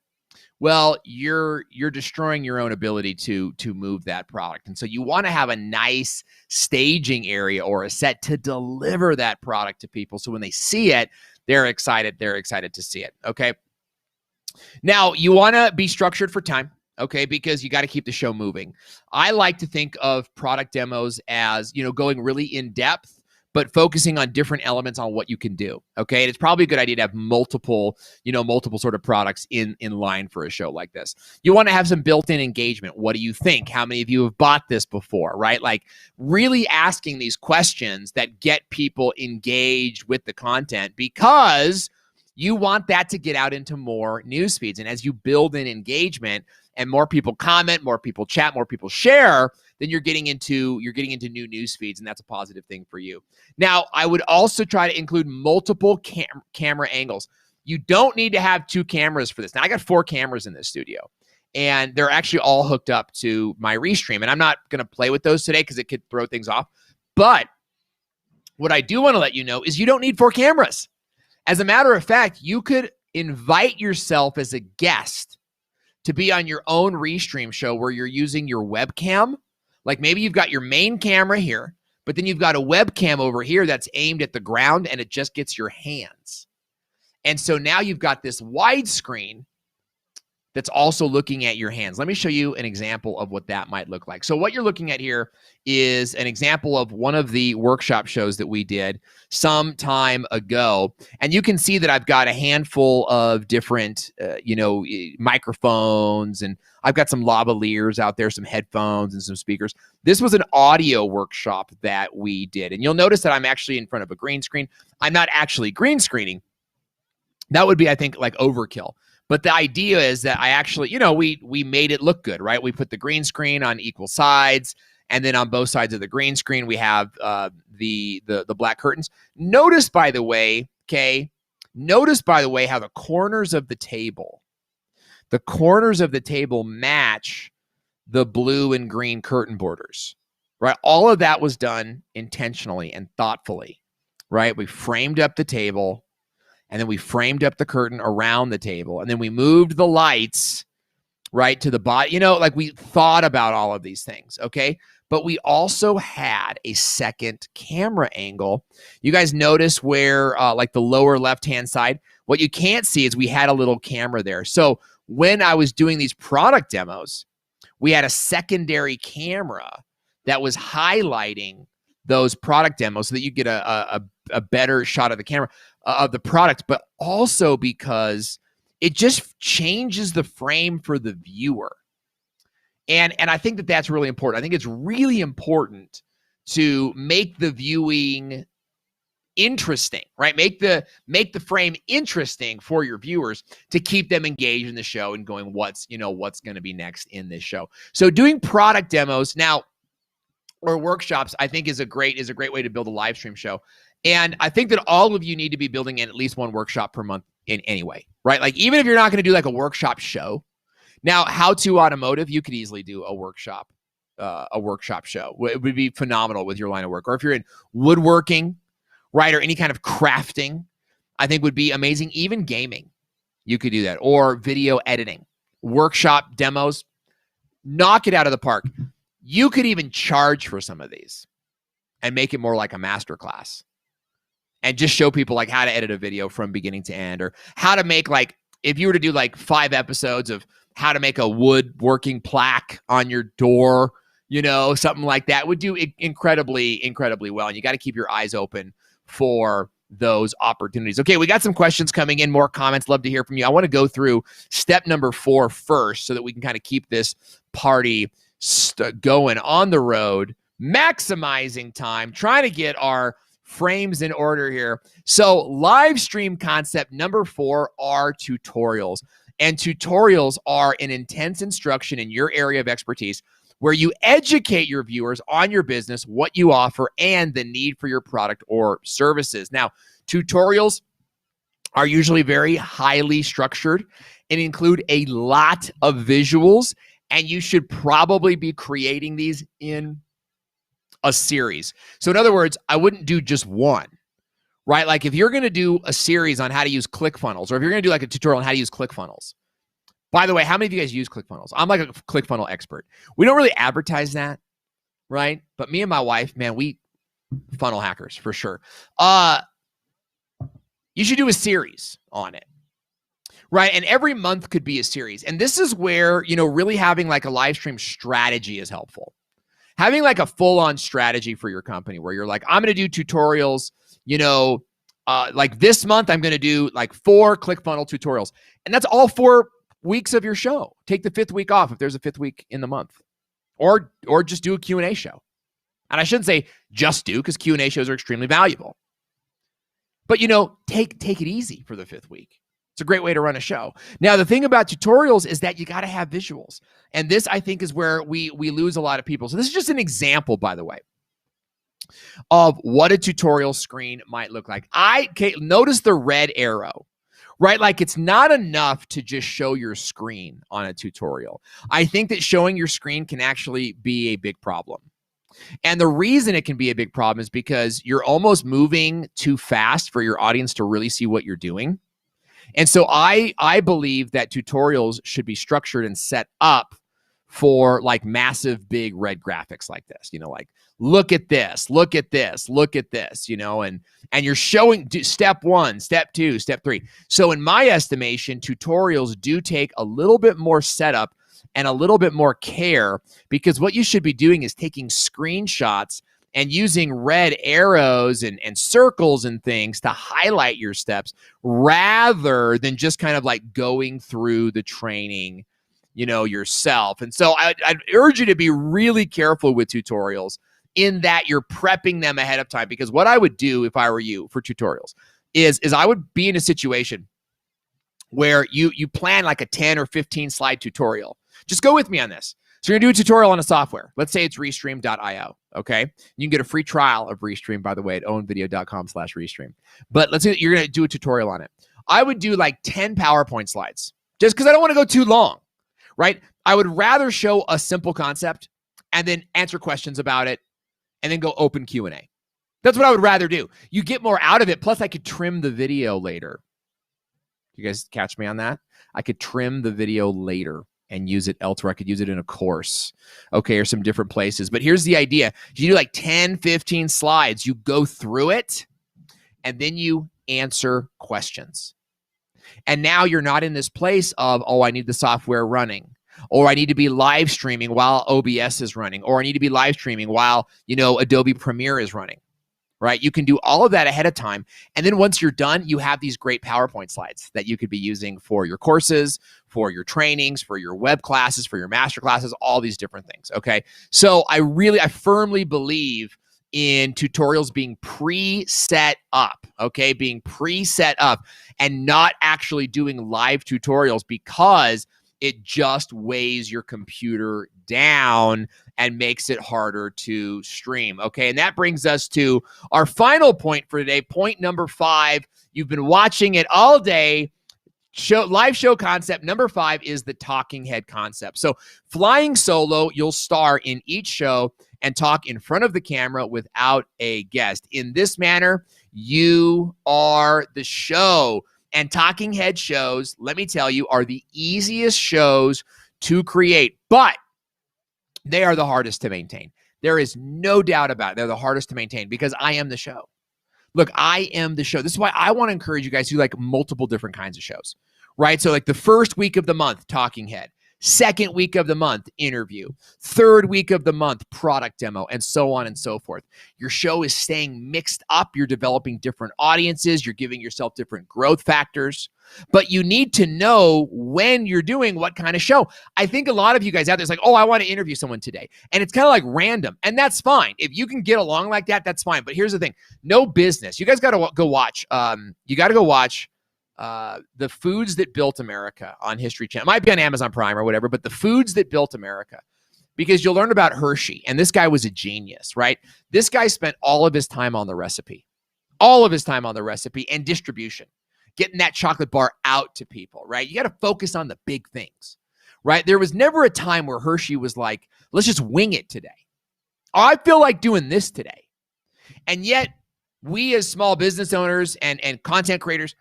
well, you're destroying your own ability to move that product. And so you want to have a nice staging area or a set to deliver that product to people. So when they see it, they're excited to see it. Okay. Now, you want to be structured for time. Okay, because you got to keep the show moving. I like to think of product demos as, going really in depth, but focusing on different elements on what you can do. Okay, and it's probably a good idea to have multiple sort of products in line for a show like this. You want to have some built-in engagement. What do you think? How many of you have bought this before, right? Like really asking these questions that get people engaged with the content, because you want that to get out into more news feeds. And as you build in engagement, and more people comment, more people chat, more people share, then you're getting into new news feeds, and that's a positive thing for you. Now, I would also try to include multiple camera angles. You don't need to have 2 cameras for this. Now, I got 4 cameras in this studio, and they're actually all hooked up to my Restream, and I'm not going to play with those today because it could throw things off. But what I do want to let you know is you don't need 4 cameras. As a matter of fact, you could invite yourself as a guest to be on your own Restream show where you're using your webcam. Like maybe you've got your main camera here, but then you've got a webcam over here that's aimed at the ground and it just gets your hands. And so now you've got this widescreen that's also looking at your hands. Let me show you an example of what that might look like. So what you're looking at here is an example of one of the workshop shows that we did some time ago. And you can see that I've got a handful of different, microphones, and I've got some lavaliers out there, some headphones and some speakers. This was an audio workshop that we did. And you'll notice that I'm actually in front of a green screen. I'm not actually green screening. That would be, I think, like overkill. But the idea is that I actually, we made it look good, right? We put the green screen on equal sides, and then on both sides of the green screen, we have the black curtains. Notice, by the way, how the corners of the table match the blue and green curtain borders, right? All of that was done intentionally and thoughtfully, right? We framed up the table, and then we framed up the curtain around the table, and then we moved the lights right to the bottom. Like we thought about all of these things, okay? But we also had a second camera angle. You guys notice where, like the lower left-hand side, what you can't see is we had a little camera there. So when I was doing these product demos, we had a secondary camera that was highlighting those product demos so that you get a better shot of the camera, of the product, but also because it just changes the frame for the viewer. And I think that that's really important. I think it's really important to make the viewing interesting, right? Make the frame interesting for your viewers to keep them engaged in the show and going, what's going to be next in this show. So doing product demos. Now, or workshops, I think is a great way to build a live stream show. And I think that all of you need to be building in at least one workshop per month in anyway, right? Like even if you're not going to do like a workshop show. Now, how to automotive, you could easily do a workshop show. It would be phenomenal with your line of work. Or if you're in woodworking, right, or any kind of crafting, I think would be amazing. Even gaming, you could do that. Or video editing, workshop demos, knock it out of the park. You could even charge for some of these and make it more like a masterclass and just show people like how to edit a video from beginning to end, or how to make, like, if you were to do like 5 episodes of how to make a woodworking plaque on your door, you know, something like that would do incredibly, incredibly well. And you got to keep your eyes open for those opportunities. Okay, we got some questions coming in, more comments. Love to hear from you. I want to go through step number 4 first so that we can kind of keep this party going on the road, maximizing time, trying to get our frames in order here. So live stream concept number 4 are tutorials. And tutorials are an intense instruction in your area of expertise where you educate your viewers on your business, what you offer, and the need for your product or services. Now, tutorials are usually very highly structured and include a lot of visuals, and you should probably be creating these in a series. So in other words, I wouldn't do just one, right? Like if you're going to do a series on how to use ClickFunnels, or if you're going to do like a tutorial on how to use ClickFunnels. By the way, how many of you guys use ClickFunnels? I'm like a ClickFunnels expert. We don't really advertise that, right? But me and my wife, man, we funnel hackers for sure. You should do a series on it, right? And every month could be a series. And this is where, you know, really having like a live stream strategy is helpful. Having like a full-on strategy for your company where you're like, I'm going to do tutorials, you know, like this month, I'm going to do like 4 ClickFunnels tutorials. And that's all 4 weeks of your show. Take the 5th week off if there's a 5th week in the month, or just do a Q&A show. And I shouldn't say just do, because Q&A shows are extremely valuable. But, you know, take it easy for the 5th week. It's a great way to run a show. Now, the thing about tutorials is that you got to have visuals. And this, I think, is where we lose a lot of people. So this is just an example, by the way, of what a tutorial screen might look like. Notice the red arrow, right? Like it's not enough to just show your screen on a tutorial. I think that showing your screen can actually be a big problem. And the reason it can be a big problem is because you're almost moving too fast for your audience to really see what you're doing. And so I believe that tutorials should be structured and set up for like massive big red graphics like this, you know, like look at this, look at this, look at this, you know, and you're showing step 1, step 2, step 3. So in my estimation, tutorials do take a little bit more setup and a little bit more care, because what you should be doing is taking screenshots and using red arrows and circles and things to highlight your steps, rather than just kind of like going through the training, you know, yourself. And so I'd urge you to be really careful with tutorials in that you're prepping them ahead of time. Because what I would do if I were you for tutorials is I would be in a situation where you plan like a 10 or 15 slide tutorial. Just go with me on this. So you're going to do a tutorial on a software. Let's say it's Restream.io, okay? You can get a free trial of Restream, by the way, at owenvideo.com/Restream. But let's say you're going to do a tutorial on it. I would do like 10 PowerPoint slides, just because I don't want to go too long, right? I would rather show a simple concept and then answer questions about it and then go open Q&A. That's what I would rather do. You get more out of it. Plus, I could trim the video later. You guys catch me on that? I could trim the video later and use it elsewhere. I could use it in a course, okay, or some different places. But here's the idea. You do like 10, 15 slides. You go through it, and then you answer questions. And now you're not in this place of, oh, I need the software running, or I need to be live streaming while OBS is running, or I need to be live streaming while, you know, Adobe Premiere is running, right? You can do all of that ahead of time. And then once you're done, you have these great PowerPoint slides that you could be using for your courses, for your trainings, for your web classes, for your master classes, all these different things, okay? So I firmly believe in tutorials being pre-set up, okay? Being pre-set up and not actually doing live tutorials, because It just weighs your computer down and makes it harder to stream. Okay, and that brings us to our final point for today. Point number 5. You've been watching it all day. Live show concept number 5 is the talking head concept. So flying solo, you'll star in each show and talk in front of the camera without a guest. In this manner, you are the show. And talking head shows, let me tell you, are the easiest shows to create, but they are the hardest to maintain. There is no doubt about it. They're the hardest to maintain because I am the show. Look, I am the show. This is why I want to encourage you guys to do like multiple different kinds of shows, right? So like the first week of the month, talking head. Second week of the month, interview. Third week of the month, product demo, and so on and so forth. Your show is staying mixed up. You're developing different audiences. You're giving yourself different growth factors. But you need to know when you're doing what kind of show. I think a lot of you guys out there is like, oh, I want to interview someone today. And it's kind of like random. And that's fine. If you can get along like that, that's fine. But here's the thing. No business. You guys got to go watch. The Foods That Built America on History Channel. It might be on Amazon Prime or whatever, but The Foods That Built America, because you'll learn about Hershey. And this guy was a genius, right? This guy spent all of his time on the recipe and distribution, getting that chocolate bar out to people, right? You got to focus on the big things, right? There was never a time where Hershey was like, let's just wing it today. Oh, I feel like doing this today. And yet we as small business owners and content creators,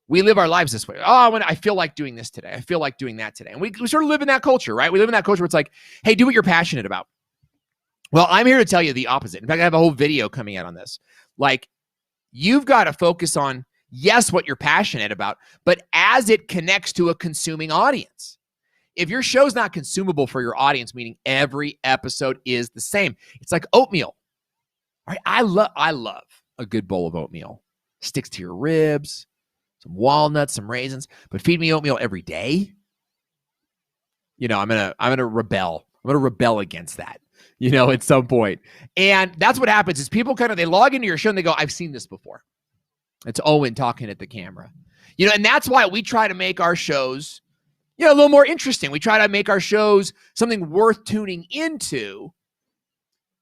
we live our lives this way. Oh, I feel like doing this today. I feel like doing that today. And we sort of live in that culture, right? We live in that culture where it's like, hey, do what you're passionate about. Well, I'm here to tell you the opposite. In fact, I have a whole video coming out on this. Like, you've got to focus on, yes, what you're passionate about, but as it connects to a consuming audience. If your show's not consumable for your audience, meaning every episode is the same, it's like oatmeal, right? I love a good bowl of oatmeal. Sticks to your ribs. Some walnuts, some raisins, but feed me oatmeal every day. You know, I'm gonna rebel. I'm gonna rebel against that, you know, at some point. And that's what happens is people they log into your show and they go, I've seen this before. It's Owen talking at the camera. You know, and that's why we try to make our shows, you know, a little more interesting. We try to make our shows something worth tuning into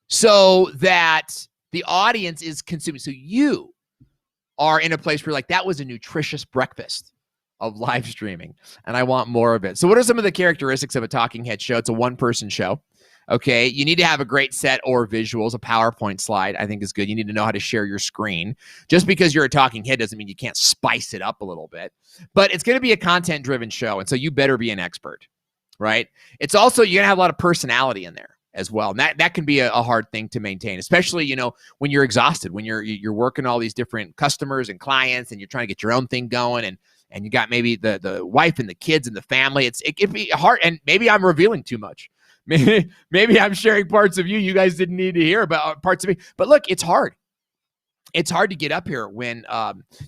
so that the audience is consuming. So you are in a place where like, that was a nutritious breakfast of live streaming and I want more of it. So what are some of the characteristics of a talking head show? It's a one-person show. Okay. You need to have a great set or visuals. A PowerPoint slide, I think, is good. You need to know how to share your screen. Just because you're a talking head doesn't mean you can't spice it up a little bit, but it's going to be a content-driven show. And so you better be an expert, right? It's also, you're going to have a lot of personality in there as well. And that can be a hard thing to maintain, especially, you know, when you're exhausted, when you're working all these different customers and clients and you're trying to get your own thing going and you got maybe the wife and the kids and the family. It can be hard. And maybe I'm revealing too much. Maybe I'm sharing parts of you guys didn't need to hear about parts of me. But look, it's hard. It's hard to get up here when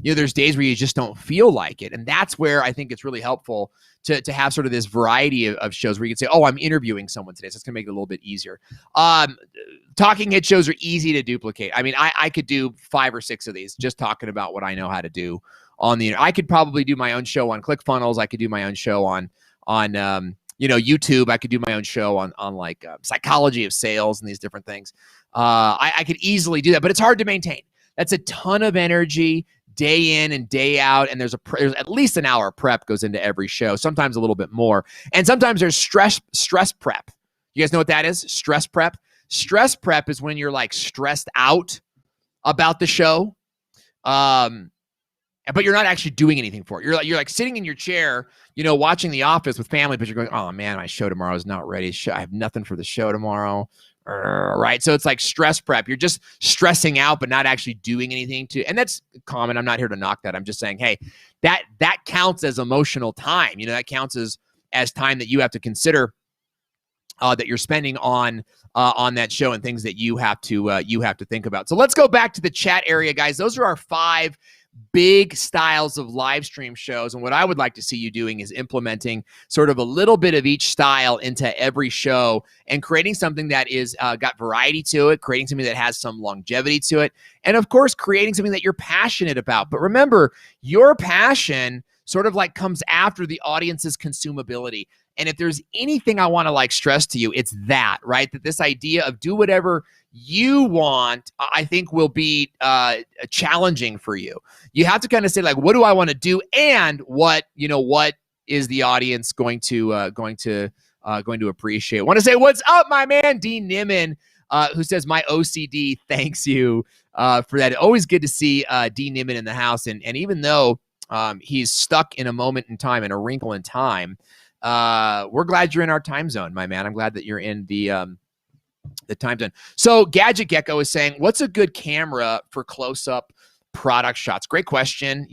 you know, there's days where you just don't feel like it. And that's where I think it's really helpful to have sort of this variety of shows where you can say, oh, I'm interviewing someone today. So it's going to make it a little bit easier. Talking head shows are easy to duplicate. I mean, I could do 5 or 6 of these just talking about what I know how to do on the internet. I could probably do my own show on ClickFunnels. I could do my own show on you know, YouTube. I could do my own show on like psychology of sales and these different things. I could easily do that, but it's hard to maintain. That's a ton of energy day in and day out. And there's at least an hour of prep goes into every show, sometimes a little bit more. And sometimes there's stress prep. You guys know what that is? Stress prep. Stress prep is when you're like stressed out about the show. But you're not actually doing anything for it. You're like sitting in your chair, you know, watching The Office with family, but you're going, oh man, my show tomorrow is not ready. I have nothing for the show tomorrow. Right. So it's like stress prep. You're just stressing out, but not actually doing anything and that's common. I'm not here to knock that. I'm just saying, hey, that counts as emotional time. You know, that counts as time that you have to consider that you're spending on that show and things that you have to think about. So let's go back to the chat area, guys. Those are our 5 big styles of live stream shows. And what I would like to see you doing is implementing sort of a little bit of each style into every show and creating something that is got variety to it, creating something that has some longevity to it. And of course, creating something that you're passionate about. But remember, your passion sort of like comes after the audience's consumability. And if there's anything I want to like stress to you, it's that, right? That this idea of do whatever you want, I think will be challenging for you. You have to kind of say like, what do I want to do, and what is the audience going to appreciate? I want to say what's up, my man, Dean Niman, who says my OCD thanks you for that. Always good to see Dean Niman in the house, and even though he's stuck in a moment in time, in a wrinkle in time, we're glad you're in our time zone, my man. I'm glad that you're in the time zone. So Gadget Gecko is saying, what's a good camera for close-up product shots? Great question.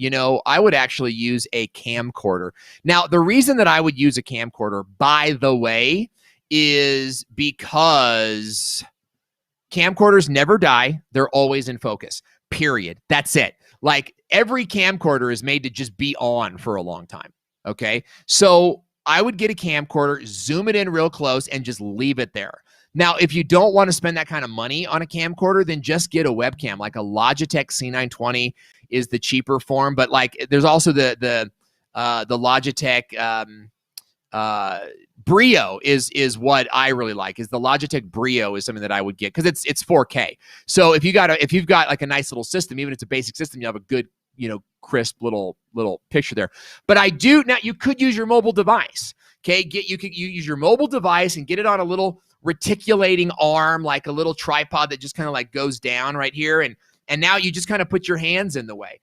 I would actually use a camcorder. Now, the reason that I would use a camcorder, by the way, is because camcorders never die. They're always in focus, period. That's it. Like, every camcorder is made to just be on for a long time, okay? So I would get a camcorder, zoom it in real close, and just leave it there. Now, if you don't want to spend that kind of money on a camcorder, then just get a webcam. Like a Logitech C920 is the cheaper form, but like there's also the Logitech Brio is what I really like. Is the Logitech Brio is something that I would get because it's 4K. So if you've got like a nice little system, even if it's a basic system, you have a good crisp little picture there. But now you could use your mobile device. Okay, you use your mobile device and get it on a little reticulating arm, like a little tripod that just kind of like goes down right here, and now you just kind of put your hands in the way.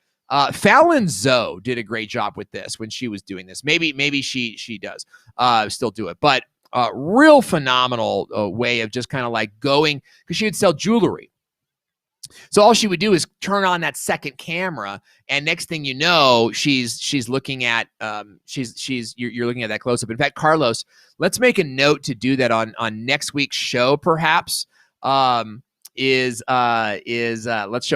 Fallon Zoe did a great job with this when she was doing this. Maybe she does still do it, but real phenomenal way of just kind of like going, because she would sell jewelry. So all she would do is turn on that second camera, and next thing you know, she's looking at you're looking at that close up. In fact, Carlos, let's make a note to do that on next week's show, perhaps. Let's show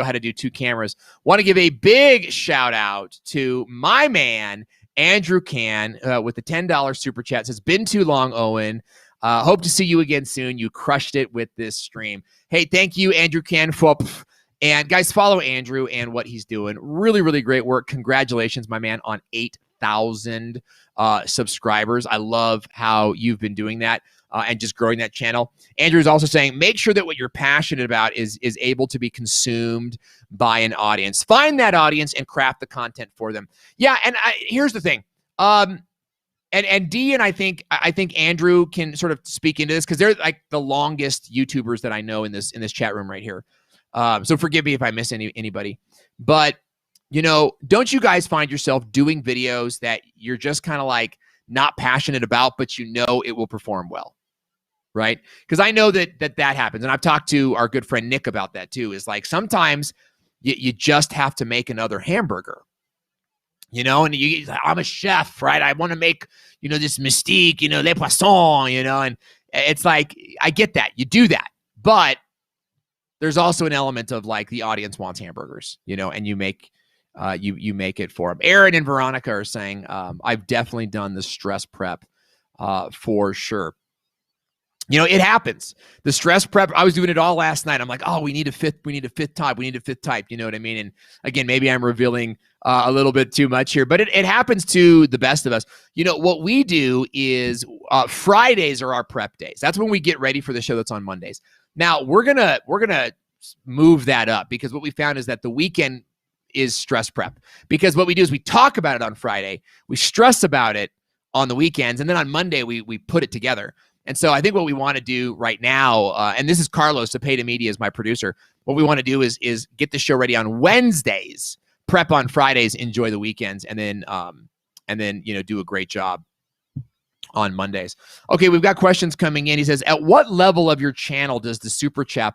how to do two cameras. Want to give a big shout out to my man Andrew Can with the $10 super chat. Says, been too long, Owen. Hope to see you again soon. You crushed it with this stream. Hey, thank you, Andrew Can. And guys, follow Andrew and what he's doing. Really, really great work. Congratulations, my man, on 8,000 subscribers. I love how you've been doing that and just growing that channel. Andrew is also saying, make sure that what you're passionate about is able to be consumed by an audience. Find that audience and craft the content for them. Yeah, and here's the thing. And D and I think Andrew can sort of speak into this because they're like the longest YouTubers that I know in this chat room right here. So forgive me if I miss anybody. But don't you guys find yourself doing videos that you're just kind of like not passionate about, but it will perform well, right? Because I know that happens, and I've talked to our good friend Nick about that too. Is like sometimes you just have to make another hamburger. And I'm a chef, right? I want to make, this mystique, les poissons, and it's like, I get that. You do that. But there's also an element of like the audience wants hamburgers, and you make it for them. Aaron and Veronica are saying, I've definitely done the stress prep for sure. It happens. The stress prep, I was doing it all last night. I'm like, oh, we need a fifth type. You know what I mean? And again, maybe I'm revealing a little bit too much here, but it happens to the best of us. What we do is Fridays are our prep days. That's when we get ready for the show that's on Mondays. Now we're gonna move that up because what we found is that the weekend is stress prep, because what we do is we talk about it on Friday, we stress about it on the weekends, and then on Monday we put it together. And so I think what we want to do right now, and this is Carlos, Cepeda Media is my producer. What we want to do is get the show ready on Wednesdays, prep on Fridays, enjoy the weekends, and then do a great job on Mondays. Okay, we've got questions coming in. He says, at what level of your channel does the super chat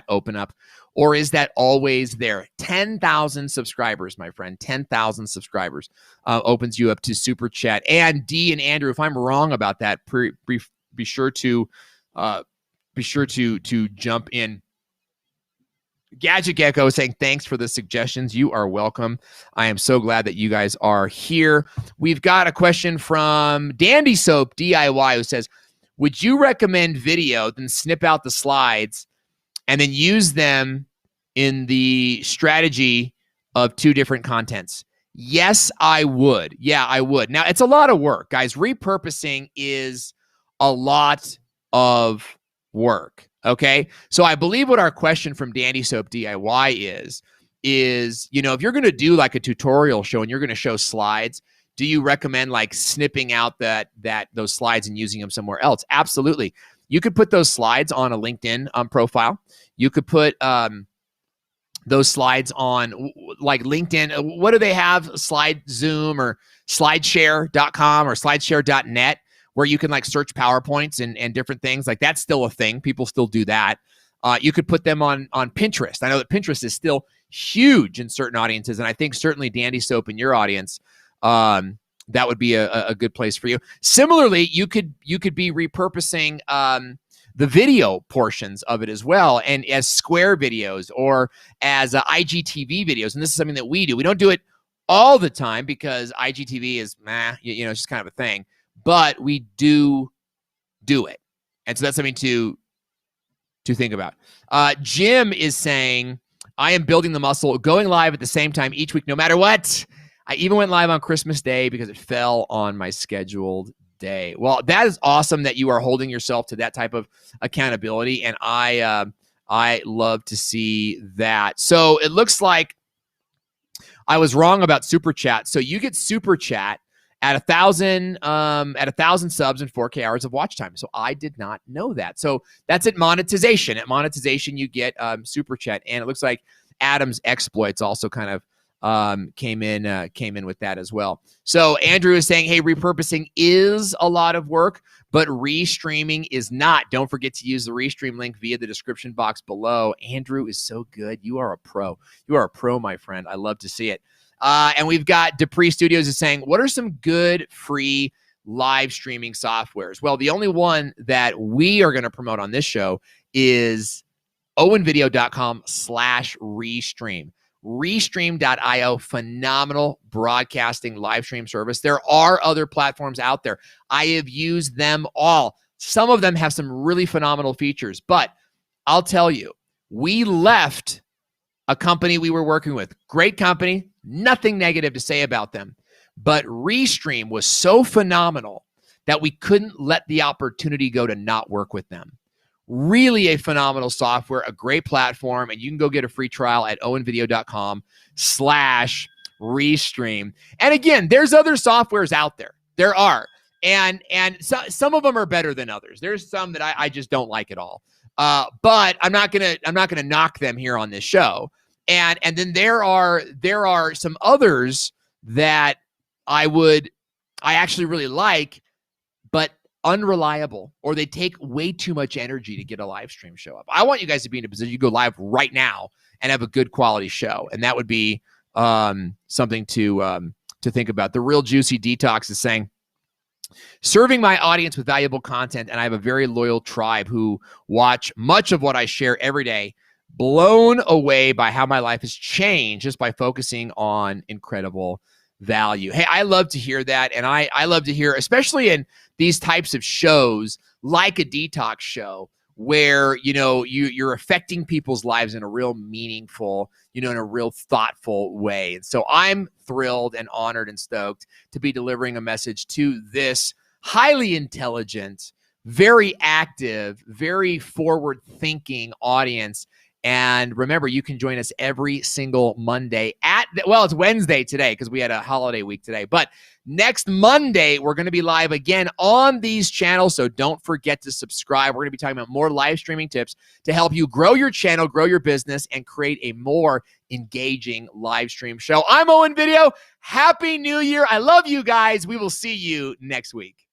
open up, or is that always there? 10,000 subscribers, my friend. 10,000 subscribers opens you up to super chat. And D and Andrew, if I'm wrong about that, be sure to jump in. Gadget Gecko is saying, thanks for the suggestions. You are welcome. I am so glad that you guys are here. We've got a question from Dandy Soap DIY who says, would you recommend video, then snip out the slides and then use them in the strategy of two different contents? Yes, I would. Yeah, I would. Now, it's a lot of work, guys. Repurposing is a lot of work. Okay. So I believe what our question from Dandy Soap DIY is, if you're going to do like a tutorial show and you're going to show slides, do you recommend like snipping out those slides and using them somewhere else? Absolutely. You could put those slides on a LinkedIn profile. You could put those slides on like LinkedIn. What do they have? Slide Zoom or slideshare.com or slideshare.net, where you can like search PowerPoints and different things. Like that's still a thing. People still do that. You could put them on Pinterest. I know that Pinterest is still huge in certain audiences, and I think certainly Dandy Soap in your audience, that would be a good place for you. Similarly, you could be repurposing the video portions of it as well, and as Square videos or as IGTV videos. And this is something that we do. We don't do it all the time because IGTV is, it's just kind of a thing. But we do it. And so that's something to think about. Jim is saying, I am building the muscle, going live at the same time each week, no matter what. I even went live on Christmas Day because it fell on my scheduled day. Well, that is awesome that you are holding yourself to that type of accountability. And I love to see that. So it looks like I was wrong about Super Chat. So you get Super Chat at 1,000 subs and 4K hours of watch time. So I did not know that. So that's at monetization. At monetization, you get Super Chat, and it looks like Adam's exploits also kind of came in with that as well. So Andrew is saying, hey, repurposing is a lot of work, but restreaming is not. Don't forget to use the Restream link via the description box below. Andrew is so good. You are a pro. You are a pro, my friend. I love to see it. And we've got Dupree Studios is saying, what are some good free live streaming softwares? Well, the only one that we are going to promote on this show is owenvideo.com/restream. Restream.io, phenomenal broadcasting live stream service. There are other platforms out there. I have used them all. Some of them have some really phenomenal features, but I'll tell you, we left a company we were working with. Great company, nothing negative to say about them. But Restream was so phenomenal that we couldn't let the opportunity go to not work with them. Really a phenomenal software, a great platform, and you can go get a free trial at owenvideo.com/restream. And again, there's other softwares out there. There are. And some of them are better than others. There's some that I just don't like at all. But I'm not gonna knock them here on this show. And then there are some others that I actually really like, but unreliable, or they take way too much energy to get a live stream show up. I want you guys to be in a position you go live right now and have a good quality show, and that would be something to think about. The Real Juicy Detox is saying, serving my audience with valuable content, and I have a very loyal tribe who watch much of what I share every day. Blown away by how my life has changed just by focusing on incredible value. Hey, I love to hear that. And I love to hear, especially in these types of shows, like a detox show, where, you're affecting people's lives in a real meaningful, in a real thoughtful way. And so I'm thrilled and honored and stoked to be delivering a message to this highly intelligent, very active, very forward-thinking audience. And remember, you can join us every single Monday it's Wednesday today because we had a holiday week today. But next Monday, we're going to be live again on these channels. So don't forget to subscribe. We're going to be talking about more live streaming tips to help you grow your channel, grow your business, and create a more engaging live stream show. I'm Owen Video. Happy New Year. I love you guys. We will see you next week.